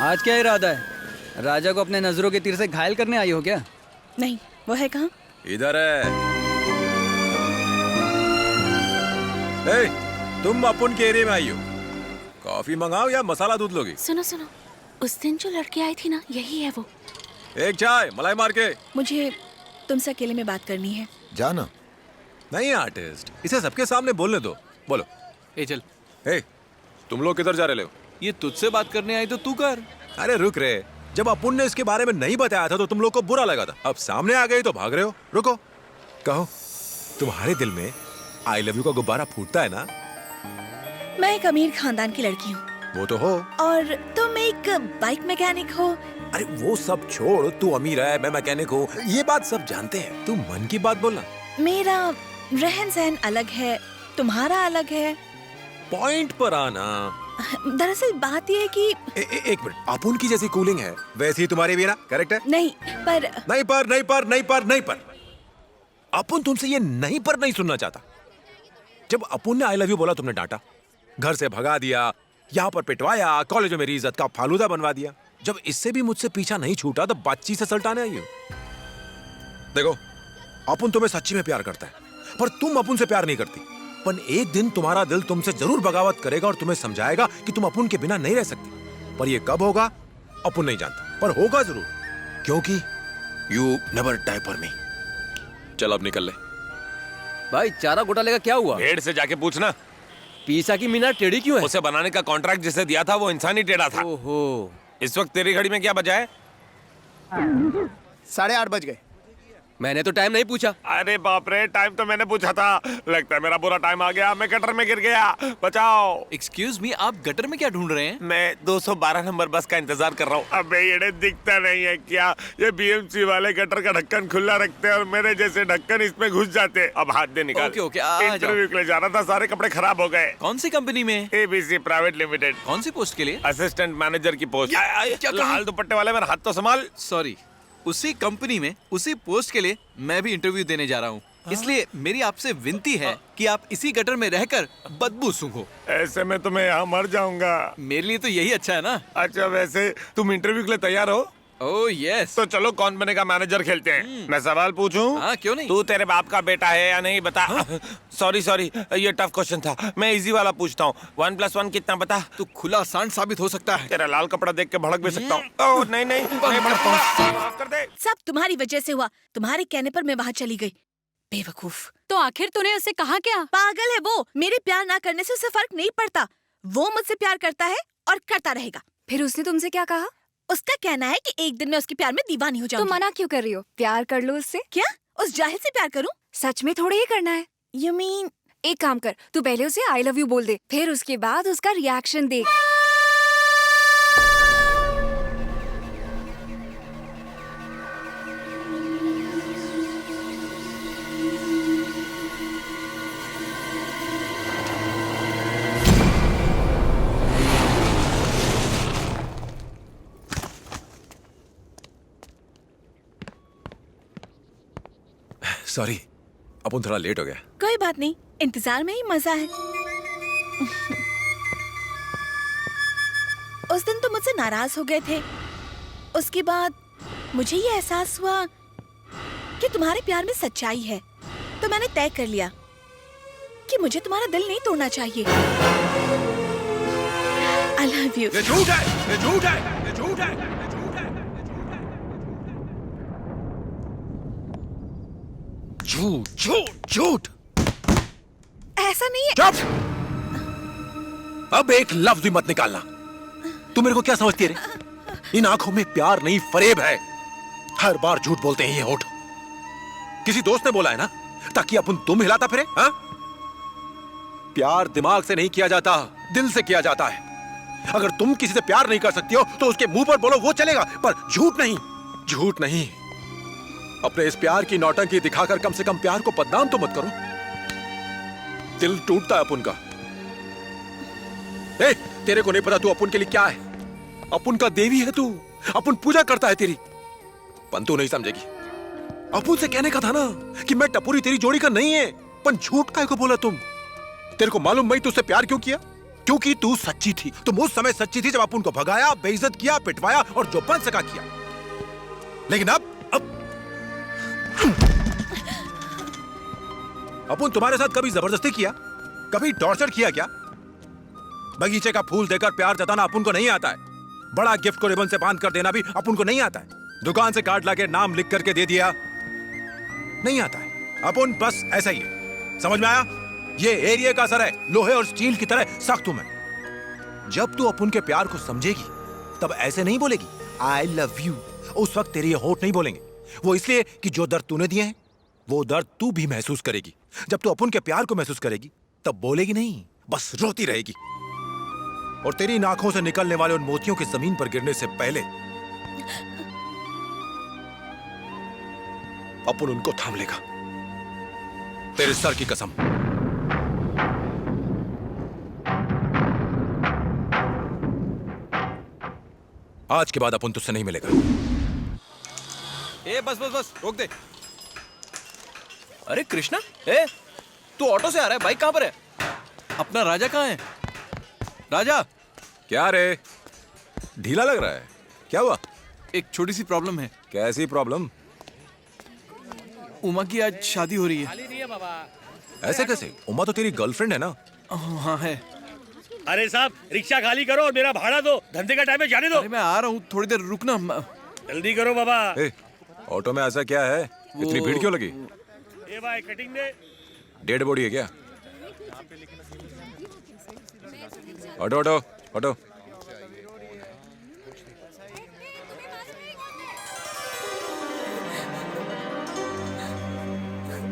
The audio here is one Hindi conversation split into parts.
आज क्या इरादा है? राजा को अपने नजरों के तीर से घायल करने आई हो क्या? नहीं, वो है कहाँ? इधर है। ए, तुम अपुन के एरिया में आई हो। कॉफी मंगाओ या मसाला दूध लोगी? सुनो सुनो, उस दिन जो लड़की आई थी ना, यही है वो। एक चाय मलाई मार के। मुझे तुमसे अकेले में बात करनी है। जाना नहीं आर्टिस्ट, इसे सबके सामने बोलने दो। बोलो। ए चल। ए, तुम लोग किधर जा रहे हो? ये तुझसे बात करने आई तो तू कर। अरे रुक रे, जब अपुन ने इसके बारे में नहीं बताया था तो तुम लोग को बुरा लगा था। अब सामने आ गई तो भाग रहे हो। रुको, कहो तुम्हारे दिल में आई लव यू का गुब्बारा फूटता है ना? मैं एक अमीर खानदान की लड़की हूँ। वो तो हो। और तुम एक बाइक मैकेनिक हो। अरे वो सब छोड़, तू अमीर है मैं मैकेनिक हूँ, ये बात सब जानते हैं। तू मन की बात बोलना। मेरा रहन सहन अलग है, तुम्हारा अलग है। पॉइंट पर आना। दरअसल बात यह है कि एक मिनट, अपुन की जैसी कूलिंग है वैसी ही तुम्हारी भी ना, करेक्ट है? नहीं पर नहीं पर नहीं पर नहीं पर नहीं पर अपुन तुमसे ये नहीं पर नहीं सुनना चाहता। जब अपुन ने आई लव यू बोला तुमने डांटा, घर से भगा दिया, यहाँ पर पिटवाया, कॉलेज में मेरी इज्जत का फालूदा बनवा दिया। जब इससे भी मुझसे पीछा नहीं छूटा तो बातचीत से सल्टाने आई हो। देखो, अपुन तुम्हें सच्ची में प्यार करता है, पर तुम अपुन से प्यार नहीं करती। पर एक दिन तुम्हारा दिल तुमसे जरूर बगावत करेगा और तुम्हें समझाएगा कि तुम अपुन के बिना नहीं रह सकती। पर ये कब होगा अपुन नहीं जानता, पर होगा जरूर, क्योंकि you never die for me. चल अब निकल ले। भाई चारा घोटाले का क्या हुआ? भेड़ से जाके पूछना। पीसा की मीनार टेढ़ी क्यों है? उसे बनाने का कॉन्ट्रैक्ट जिसे दिया था वो इंसान ही टेढ़ा था। ओहो। इस वक्त तेरी घड़ी में क्या बजा है? 8:30 बज गए। मैंने तो टाइम नहीं पूछा। अरे बाप रे, टाइम तो मैंने पूछा था। लगता है मेरा बुरा टाइम आ गया, मैं गटर में गिर गया, बचाओ। एक्सक्यूज मी, आप गटर में क्या ढूंढ रहे हैं? मैं 212 नंबर बस का इंतजार कर रहा हूँ। अबे ये दिखता नहीं है क्या? ये बीएमसी वाले गटर का ढक्कन खुला रखते हैं और मेरे जैसे ढक्कन इसमें घुस जाते। अब हाथ दे निकाल। ओके, ओके, आ जाओ। इंटरव्यू के लिए जाना था, सारे कपड़े खराब हो गए। कौन सी कंपनी में? ABC private limited. कौन सी पोस्ट के लिए? असिस्टेंट मैनेजर की पोस्ट। क्या कहा? लाल दुपट्टे वाले, मेरा हाथ तो संभाल। सॉरी, उसी कंपनी में उसी पोस्ट के लिए मैं भी इंटरव्यू देने जा रहा हूँ। इसलिए मेरी आपसे विनती है कि आप इसी गटर में रहकर बदबू सूंघो। ऐसे में तो मैं यहाँ मर जाऊंगा। मेरे लिए तो यही अच्छा है ना। अच्छा, वैसे तुम इंटरव्यू के लिए तैयार हो? Oh yes. तो चलो कौन बनेगा मैनेजर खेलते हैं। मैं सवाल पूछूं? हाँ, क्यों नहीं। तू तेरे बाप का बेटा है या नहीं, बता। सॉरी सॉरी, ये टफ क्वेश्चन था। मैं इजी वाला पूछता हूँ। 1+1 कितना, बता। तू खुला सांड साबित हो सकता है। तेरा लाल कपड़ा देख के भड़क भी सकता हूँ। ओह नहीं नहीं, नहीं भड़कता हूँ। माफ कर दे। सब तुम्हारी वजह से हुआ। तुम्हारे कहने पर मैं वहाँ चली गई। बेवकूफ। तो आखिर तूने उसे कहा क्या? पागल है वो। मेरे प्यार ना करने से उसे फर्क नहीं पड़ता। वो मुझसे प्यार करता है और करता रहेगा। फिर उसने तुमसे क्या कहा? उसका कहना है कि एक दिन मैं उसके प्यार में दीवानी हो तुम जाऊंगी। मना क्यों कर रही हो? प्यार कर लो उससे। क्या उस जाहिल से प्यार करूं? सच में थोड़ी ही करना है। You mean? एक काम कर, तू पहले उसे आई लव यू बोल दे, फिर उसके बाद उसका रिएक्शन देख। सॉरी, अपुन थोड़ा लेट हो गया। कोई बात नहीं, इंतजार में ही मजा है। उस दिन तुम मुझसे नाराज हो गए थे। उसके बाद मुझे ये एहसास हुआ कि तुम्हारे प्यार में सच्चाई है, तो मैंने तय कर लिया कि मुझे तुम्हारा दिल नहीं तोड़ना चाहिए। I love you। ये झूठ है, ये झूठ है, ये झूठ है, ये झूठ है। झूठ झूठ झूठ। ऐसा नहीं है। चुप! अब एक लफ्ज भी मत निकालना। तू मेरे को क्या समझती है रे? इन आंखों में प्यार नहीं फरेब है। हर बार झूठ बोलते हैं ये होठ। किसी दोस्त ने बोला है ना, ताकि अपन तुम हिलाता फिरे। हाँ? प्यार दिमाग से नहीं किया जाता, दिल से किया जाता है। अगर तुम किसी से प्यार नहीं कर सकती हो तो उसके मुंह पर बोलो, वो चलेगा, पर झूठ नहीं। झूठ नहीं। अपने इस प्यार की नौटंकी दिखाकर कम से कम प्यार को बदनाम तो मत करो। दिल टूटता है अपुन का। ए, तेरे को नहीं पता तू अपुन के लिए क्या है? अपुन का देवी है तू। अपुन पूजा करता है तेरी। पर तू नहीं समझेगी। अपुन से कहने का था ना कि मैं टपुरी तेरी जोड़ी का नहीं है। पर झूठ काहे को बोला तुम? तेरे को मालूम मैं तुझसे प्यार क्यों किया? क्योंकि तू सच्ची थी। तुम उस समय सच्ची थी जब अपुन को भगाया, बेइज्जत किया, पिटवाया और जो बन सका किया। लेकिन अब अपुन तुम्हारे साथ कभी जबरदस्ती किया, कभी टॉर्चर किया क्या? बगीचे का फूल देकर प्यार जताना अपुन को नहीं आता है। बड़ा गिफ्ट को रिबन से बांध कर देना भी अपुन को नहीं आता है। दुकान से कार्ड लाके नाम लिख करके दे दिया, नहीं आता है। अपुन बस ऐसा ही है। समझ में आया? ये एरिया का असर है, लोहे और स्टील की तरह सख्त हूं मैं। जब तू अपुन के प्यार को समझेगी तब ऐसे नहीं बोलेगी आई लव यू। उस वक्त तेरे ये होठ नहीं बोलेंगे। वो इसलिए कि जो दर्द तूने दिए हैं वो दर्द तू भी महसूस करेगी। जब तू अपुन के प्यार को महसूस करेगी तब बोलेगी नहीं, बस रोती रहेगी। और तेरी इन आंखों से निकलने वाले उन मोतियों के जमीन पर गिरने से पहले अपुन उनको थाम लेगा, तेरे सर की कसम। आज के बाद अपुन तुझसे नहीं मिलेगा। ए बस बस बस रोक दे। अरे कृष्णा, ए तू ऑटो से आ रहा है, बाइक कहां पर है? अपना राजा कहां है? राजा, क्या रे, ढीला लग रहा है? क्या हुआ? एक छोटी सी प्रॉब्लम है। कैसी प्रॉब्लम? उमा की आज शादी हो रही है। ऐसे कैसे? उमा तो तेरी गर्लफ्रेंड है ना? हाँ है। अरे साहब, रिक्शा खाली करो और मेरा भाड़ा दो। धंधे का टाइम है, जाने दो। अरे मैं आ रहा हूँ, थोड़ी देर रुकना। जल्दी करो बाबा। ए, ऑटो में ऐसा क्या है? इतनी भीड़ क्यों लगी? ए भाई, कटिंग दे। डेड बॉडी है क्या? Auto auto auto.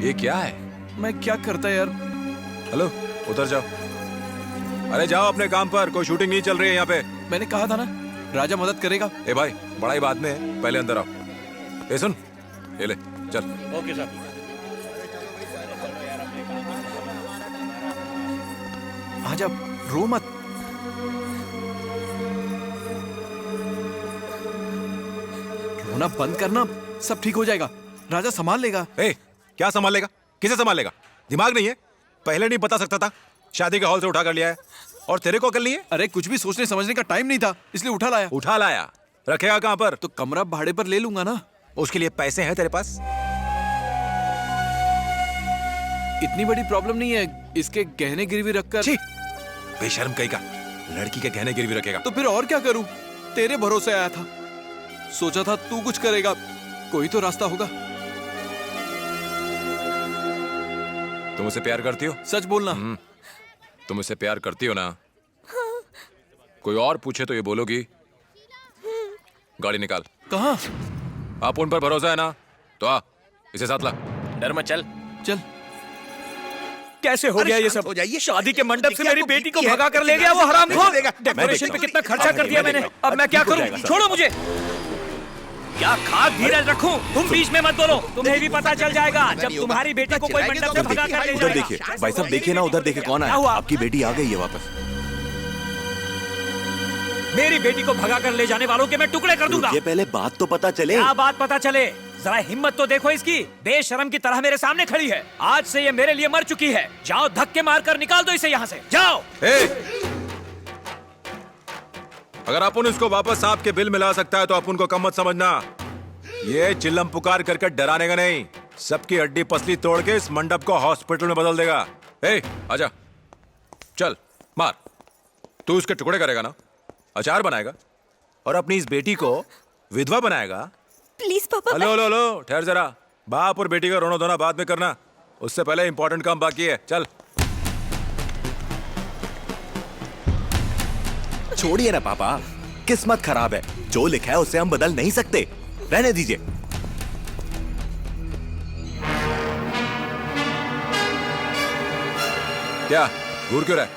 ये क्या है? मैं क्या करता यार? हेलो, उतर जाओ। अरे जाओ अपने काम पर, कोई शूटिंग नहीं चल रही है यहाँ पे। मैंने कहा था ना, राजा मदद करेगा। ए भाई, बड़ा ही बाद में है, पहले अंदर आओ। ए सुन, ये ले चल। ओके साहब। आजा, रो मत। रोना बंद करना, सब ठीक हो जाएगा। राजा संभाल लेगा। ए, क्या संभाल लेगा? किसे संभाल लेगा? दिमाग नहीं है? पहले नहीं बता सकता था? शादी के हॉल से उठा कर लिया है और तेरे को अकल नहीं है? अरे कुछ भी सोचने समझने का टाइम नहीं था, इसलिए उठा लाया। उठा लाया? रखेगा कहाँ पर? तो कमरा भाड़े पर ले लूंगा ना। उसके लिए पैसे हैं तेरे पास? इतनी बड़ी प्रॉब्लम नहीं है, इसके गहने गिरवी रखकर। छी, बेशर्म कहीं का, लड़की के गहने गिरवी रखेगा? तो फिर और क्या करूं? तेरे भरोसे आया था, सोचा था तू कुछ करेगा, कोई तो रास्ता होगा। तुम मुझसे प्यार करती हो? सच बोलना। तुम मुझसे प्यार करती हो ना? हाँ। कोई और पूछे तो ये बोलोगी? गाड़ी निकाल। कहाँ? आप उन पर भरोसा है ना? तो आ, इसे साथ ला। डर मत, चल। चल। कैसे हो गया ये सब? हो जाइए। शादी के मंडप से मेरी बेटी को भगा कर ले गया वो हरामखोर। डेकोरेशन पे कितना खर्चा कर दिया मैंने, अब मैं क्या करूं? छोड़ो मुझे। क्या खाक धीरज रखूं? तुम बीच में मत बोलो, तुम्हें भी पता चल जाएगा जब तुम्हारी बेटी को कोई मंडप से भगा कर ले जाएगा। उधर देखिए भाई साहब, देखिए ना उधर, देखिए कौन आया। आपकी बेटी आ गई है वापस। मेरी बेटी को भगा कर ले जाने वालों के मैं टुकड़े कर दूंगा। ये पहले बात तो पता चले। क्या बात पता चले? जरा हिम्मत तो देखो इसकी, बेशरम की तरह मेरे सामने खड़ी है। आज से ये मेरे लिए मर चुकी है। जाओ धक्के मारकर निकाल दो इसे यहाँ से, जाओ। अगर अपन इसको वापस सांप के बिल मिला सकता है तो अपन को कम मत समझना। ये चिल्लम पुकार करके डराने का नहीं, सबकी हड्डी पसली तोड़ के इस मंडप को हॉस्पिटल में बदल देगा। आजा, चल मार। तू उसके टुकड़े करेगा ना, अचार बनाएगा और अपनी इस बेटी को विधवा बनाएगा। प्लीज पापा। हेलो हेलो हेलो, ठहर जरा। बाप और बेटी का रोना धोना बाद में करना, उससे पहले इंपॉर्टेंट काम बाकी है। चल छोड़िए ना पापा, किस्मत खराब है, जो लिखा है उसे हम बदल नहीं सकते, रहने दीजिए। क्या घूर क्यों रहा है?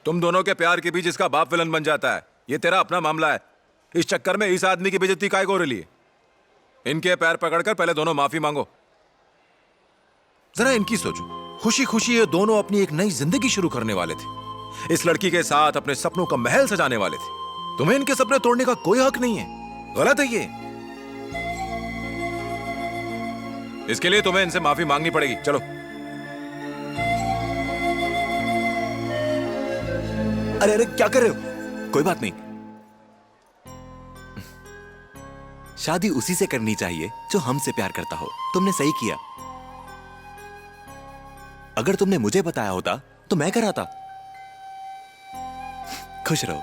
तुम दोनों के प्यार के बीच इसका बाप विलन बन जाता है, ये तेरा अपना मामला है। इस चक्कर में इस आदमी की बेइज्जती काहे को हो रही है? इनके पैर पकड़कर पहले दोनों माफी मांगो। जरा इनकी सोचो, खुशी खुशी ये दोनों अपनी एक नई जिंदगी शुरू करने वाले थे, इस लड़की के साथ अपने सपनों का महल सजाने वाले थे। तुम्हें इनके सपने तोड़ने का कोई हक नहीं है, गलत है ये। इसके लिए तुम्हें इनसे माफी मांगनी पड़ेगी। चलो। अरे अरे क्या कर रहे हो? कोई बात नहीं, शादी उसी से करनी चाहिए जो हमसे प्यार करता हो। तुमने सही किया। अगर तुमने मुझे बताया होता तो मैं कराता। खुश रहो,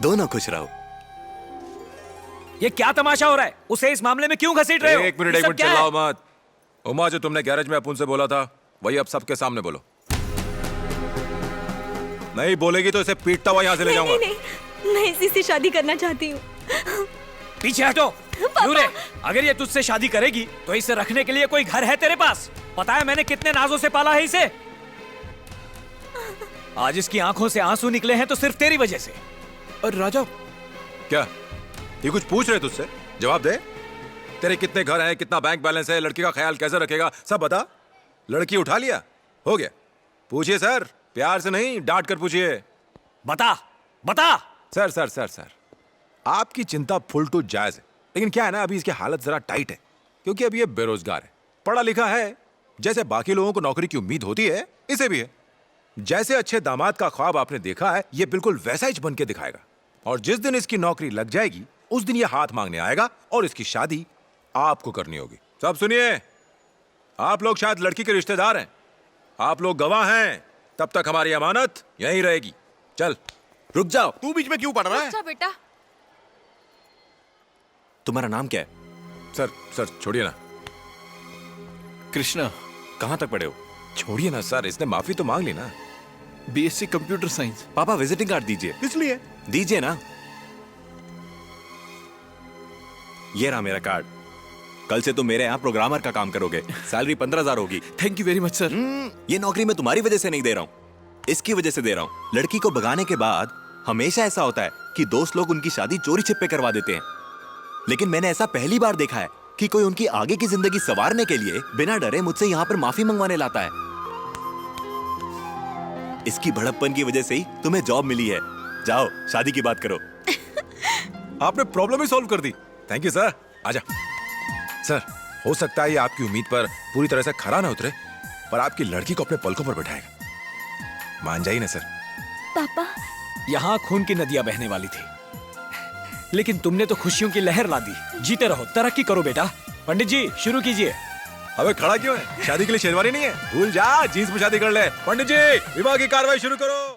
दोनों खुश रहो। ये क्या तमाशा हो रहा है? उसे इस मामले में क्यों घसीट रहे हो? एक मिनट ये सब क्या है? चिल्लाओ मत। उमा, जो तुमने गैरेज में अपुन से बोला था वही अब सबके सामने बोलो। नहीं बोलेगी तो इसे पीटता हुआ यहाँ से ले जाऊंगा। नहीं, मैं इसी से शादी करना चाहती हूँ। पीछे हटो। क्यों रे? अगर ये तुझसे शादी करेगी तो इसे रखने के लिए कोई घर है तेरे पास? पता है मैंने कितने नाजों से पाला है इसे। आज इसकी आंखों से आंसू निकले हैं तो सिर्फ तेरी वजह से। और राजा, क्या ये कुछ पूछ रहे तुझसे? जवाब दे। तेरे कितने घर हैं, कितना बैंक बैलेंस है, लड़की का ख्याल कैसे रखेगा, सब बता। लड़की उठा लिया, हो गया। पूछिए सर, प्यार से नहीं डांट कर पूछिए। बता बता। सर सर सर सर, आपकी चिंता फुल टू जायज है, लेकिन क्या है ना, अभी इसकी हालत जरा टाइट है क्योंकि अभी ये बेरोजगार है। पढ़ा लिखा है, जैसे बाकी लोगों को नौकरी की उम्मीद होती है इसे भी है। जैसे अच्छे दामाद का ख्वाब आपने देखा है, ये बिल्कुल वैसा ही बन के दिखाएगा। और जिस दिन इसकी नौकरी लग जाएगी उस दिन ये हाथ मांगने आएगा और इसकी शादी आपको करनी होगी। सब सुनिए, आप लोग शायद लड़की के रिश्तेदार हैं, आप लोग गवाह हैं, तब तक हमारी अमानत यहीं रहेगी। चल। रुक जाओ। तू बीच में क्यों पड़ रहा है? अच्छा बेटा। तुम्हारा नाम क्या है? सर छोड़िए ना। कृष्णा। कहां तक पढ़े हो? छोड़िए ना सर, इसने माफी तो मांग ली ना। BSc computer science. पापा विजिटिंग कार्ड दीजिए। इसलिए दीजिए ना। ये रहा मेरा कार्ड। कल से तुम मेरे यहाँ प्रोग्रामर का काम करोगे। सैलरी 15,000 होगी। Thank you very much sir. ये नौकरी मैं तुम्हारी वजह से नहीं दे रहा हूँ, इसकी वजह से दे रहा हूँ। लड़की को भगाने के बाद हमेशा ऐसा होता है कि दोस्त लोग उनकी शादी चोरी छिपे करवा देते हैं, लेकिन मैंने ऐसा पहली बार देखा है कि कोई उनकी आगे की जिंदगी संवारने के लिए बिना डरे मुझसे यहाँ पर माफी मंगवाने लाता है। इसकी भड़कपन की वजह से ही तुम्हें जॉब मिली है। जाओ शादी की बात करो। आपने प्रॉब्लम ही सॉल्व कर दी। Thank you sir. आजा। सर, हो सकता है ये आपकी उम्मीद पर पूरी तरह से खरा ना उतरे, पर आपकी लड़की को अपने पलकों पर बैठाएगा। मान जाइए ना सर। पापा, यहाँ खून की नदियां बहने वाली थी, लेकिन तुमने तो खुशियों की लहर ला दी। जीते रहो, तरक्की करो बेटा। पंडित जी शुरू कीजिए। अबे खड़ा क्यों है? शादी के लिए शेरवानी नहीं है? भूल जा, जींस में शादी कर ले। पंडित जी विवाह की कार्रवाई शुरू करो।